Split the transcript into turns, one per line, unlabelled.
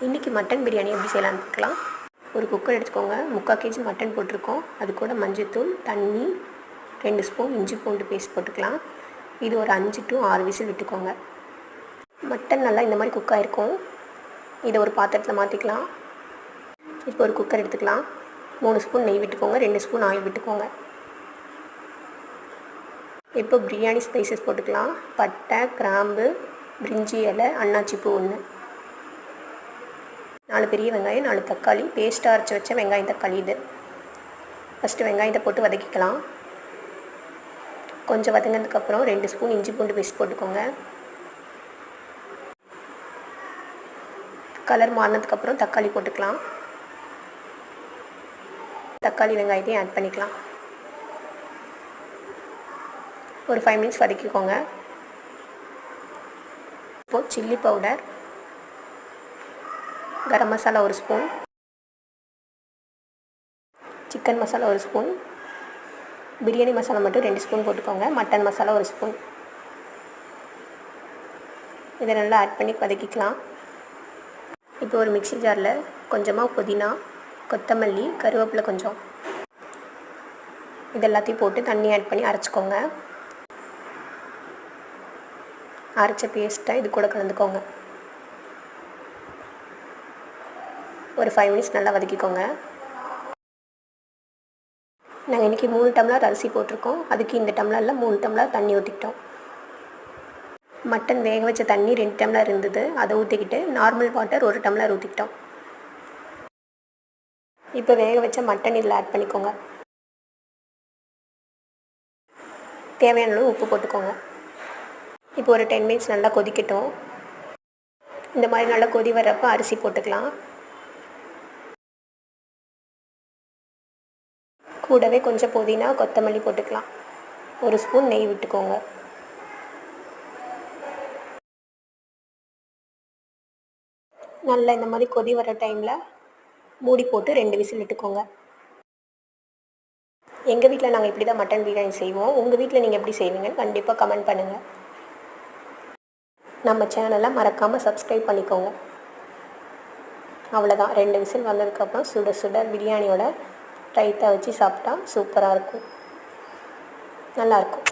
இன்றைக்கி மட்டன் பிரியாணி எப்படி செய்யலான்னு பார்க்கலாம். ஒரு குக்கர் எடுத்துக்கோங்க. 3/4 kg மட்டன் போட்டிருக்கோம். அது கூட மஞ்சள்தூள், தண்ணி, 2 ஸ்பூன் இஞ்சி பூண்டு பேஸ்ட் போட்டுக்கலாம். இது ஒரு 5 to 6 விசில் விட்டுக்கோங்க. மட்டன் நல்லா இந்த மாதிரி குக் ஆகிருக்கும். இதை ஒரு பாத்திரத்தில் மாற்றிக்கலாம். இப்போ ஒரு குக்கர் எடுத்துக்கலாம். 3 ஸ்பூன் நெய் விட்டுக்கோங்க, 2 ஸ்பூன் ஆயில் விட்டுக்கோங்க. இப்போ பிரியாணி ஸ்பைசஸ் போட்டுக்கலாம். பட்டை, கிராம்பு, பிரிஞ்சி இலை, அன்னாச்சி பூ 1, 4 பெரிய வெங்காயம், 4 தக்காளி, பேஸ்ட்டாக அரைச்சி வச்ச வெங்காயம் தக்காளி. இது ஃபஸ்ட்டு வெங்காயத்தை போட்டு வதக்கிக்கலாம். கொஞ்சம் வதங்கினதுக்கப்புறம் 2 ஸ்பூன் இஞ்சி பூண்டு பேஸ்ட் போட்டுக்கோங்க. கலர் மாறினதுக்கப்புறம் தக்காளி போட்டுக்கலாம். தக்காளி வெங்காயத்தையும் ஆட் பண்ணிக்கலாம். ஒரு 5 மினிட்ஸ் வதக்கிக்கோங்க. இப்போது chilli powder, garam masala 1 spoon, chicken masala 1 spoon, biryani masala மட்டும் 2 ஸ்பூன் போட்டுக்கோங்க. Mutton masala 1 spoon. இதை நல்லா ஆட் பண்ணி வதக்கிக்கலாம். இப்போ ஒரு மிக்ஸி ஜாரில் கொஞ்சமாக புதினா, கொத்தமல்லி, கருவேப்பிலை கொஞ்சம், இது எல்லாத்தையும் போட்டு தண்ணி ஆட் பண்ணி அரைச்சிக்கோங்க. அரைச்ச பேஸ்ட்டை இது கூட கலந்துக்கோங்க. ஒரு 5 மினிட்ஸ் நல்லா வதக்கிக்கோங்க. நாங்கள் இன்றைக்கி 3 டம்ளர் அரிசி போட்டிருக்கோம். அதுக்கு இந்த டம்ளரில் 3 டம்ளர் தண்ணி ஊற்றிக்கிட்டோம். மட்டன் வேக வச்ச தண்ணி 2 டம்ளர் இருந்தது, அதை ஊற்றிக்கிட்டு நார்மல் வாட்டர் 1 டம்ளர் ஊற்றிக்கிட்டோம். இப்போ வேக வச்ச மட்டன் இதில் ஆட் பண்ணிக்கோங்க. தேவையான அளவு உப்பு போட்டுக்கோங்க. இப்போ ஒரு 10 மினிட்ஸ் நல்லா கொதிக்கட்டும். இந்த மாதிரி நல்லா கொதி வர்றப்போ அரிசி போட்டுக்கலாம். கூடவே கொஞ்சம் புதினா, கொத்தமல்லி போட்டுக்கலாம். 1 ஸ்பூன் நெய் விட்டுக்கோங்க. நல்லா இந்த மாதிரி கொதி வர டைமில் மூடி போட்டு 2 விசில் விட்டுக்கோங்க. எங்கள் வீட்டில் நாங்கள் இப்படி தான் மட்டன் பிரியாணி செய்வோம். உங்கள் வீட்டில் நீங்கள் எப்படி செய்வீங்கன்னு கண்டிப்பாக கமெண்ட் பண்ணுங்கள். நம்ம சேனலை மறக்காமல் சப்ஸ்கிரைப் பண்ணிக்கோங்க. அவ்வளோதான். 2 விசில் வந்ததுக்கப்புறம் சுட சுட பிரியாணியோட ரைத்தா வச்சு சாப்பிட்டா சூப்பராக இருக்கும், நல்லாயிருக்கும்.